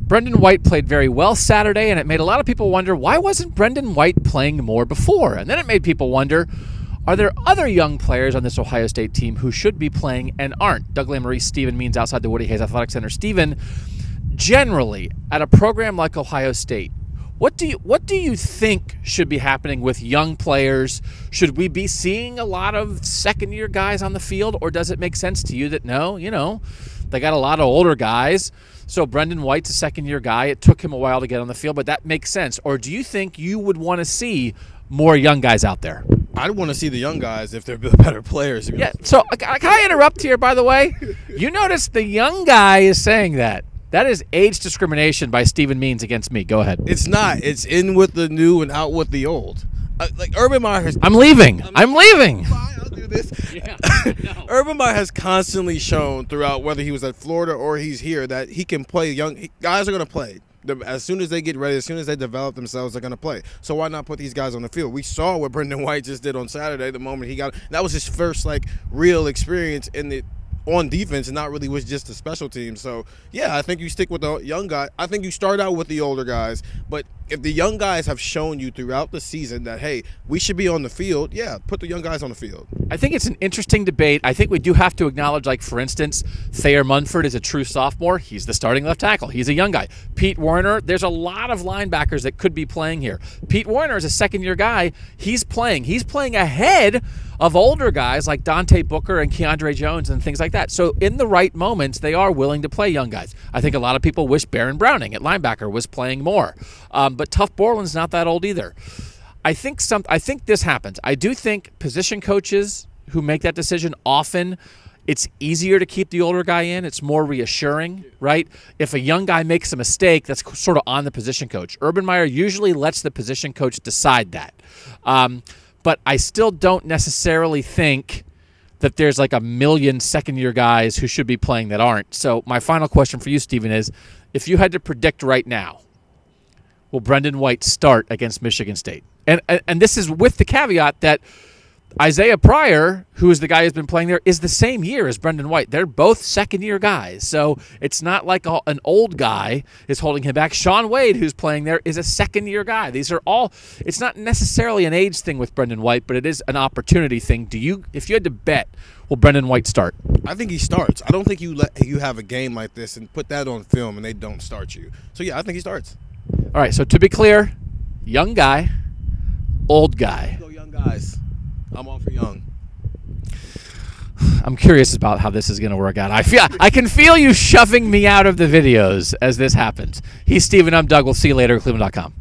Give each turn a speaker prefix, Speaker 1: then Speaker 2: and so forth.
Speaker 1: Brendan White played very well Saturday, and it made a lot of people wonder, why wasn't Brendan White playing more before? And then it made people wonder, are there other young players on this Ohio State team who should be playing and aren't? Doug Lamoree, Stephen Means outside the Woody Hayes Athletic Center. Stephen, generally, at a program like Ohio State, what do you think should be happening with young players? Should we be seeing a lot of second-year guys on the field, or does it make sense to you that, no, they got a lot of older guys, so Brendan White's a second-year guy. It took him a while to get on the field, but that makes sense. Or do you think you would want to see more young guys out there?
Speaker 2: I'd want to see the young guys if they're better players.
Speaker 1: Yeah, so can I interrupt here, by the way? You notice the young guy is saying that. That is age discrimination by Stephen Means against me. Go ahead.
Speaker 2: It's not. It's in with the new and out with the old. Like Urban Meyer has.
Speaker 1: I'm leaving. I'm leaving.
Speaker 2: Fine, I'll do this.
Speaker 1: Yeah, no.
Speaker 2: Urban Meyer has constantly shown throughout, whether he was at Florida or he's here, that he can play young. Guys are going to play. As soon as they get ready, as soon as they develop themselves, they're going to play. So why not put these guys on the field? We saw what Brendan White just did on Saturday. The moment he got, that was his first real experience on defense, and not really was just the special team. So yeah, I think you stick with the young guy. I think you start out with the older guys, but if the young guys have shown you throughout the season that, hey, we should be on the field, yeah, put the young guys on the field.
Speaker 1: I think it's an interesting debate. I think we do have to acknowledge, for instance, Thayer Munford is a true sophomore. He's the starting left tackle. He's a young guy. Pete Werner, there's a lot of linebackers that could be playing here. Pete Werner is a second-year guy. He's playing. He's playing ahead of older guys like Dante Booker and Keandre Jones and things like that. So in the right moments, they are willing to play young guys. I think a lot of people wish Baron Browning at linebacker was playing more. But Tuff Borland's not that old either. I think this happens. I do think position coaches who make that decision, often it's easier to keep the older guy in. It's more reassuring, right? If a young guy makes a mistake, that's sort of on the position coach. Urban Meyer usually lets the position coach decide that. But I still don't necessarily think that there's a million second-year guys who should be playing that aren't. So my final question for you, Stephen, is if you had to predict right now, will Brendan White start against Michigan State? And this is with the caveat that Isaiah Pryor, who is the guy who's been playing there, is the same year as Brendan White. They're both second-year guys. So it's not like an old guy is holding him back. Sean Wade, who's playing there, is a second-year guy. These are all – it's not necessarily an age thing with Brendan White, but it is an opportunity thing. If you had to bet, will Brendan White start?
Speaker 2: I think he starts. I don't think you have a game like this and put that on film and they don't start you. So, yeah, I think he starts.
Speaker 1: All right, so to be clear, young guy, old guy.
Speaker 2: Go young guys. I'm all for young.
Speaker 1: I'm curious about how this is going to work out. I can feel you shoving me out of the videos as this happens. He's Steven. I'm Doug. We'll see you later at cleveland.com.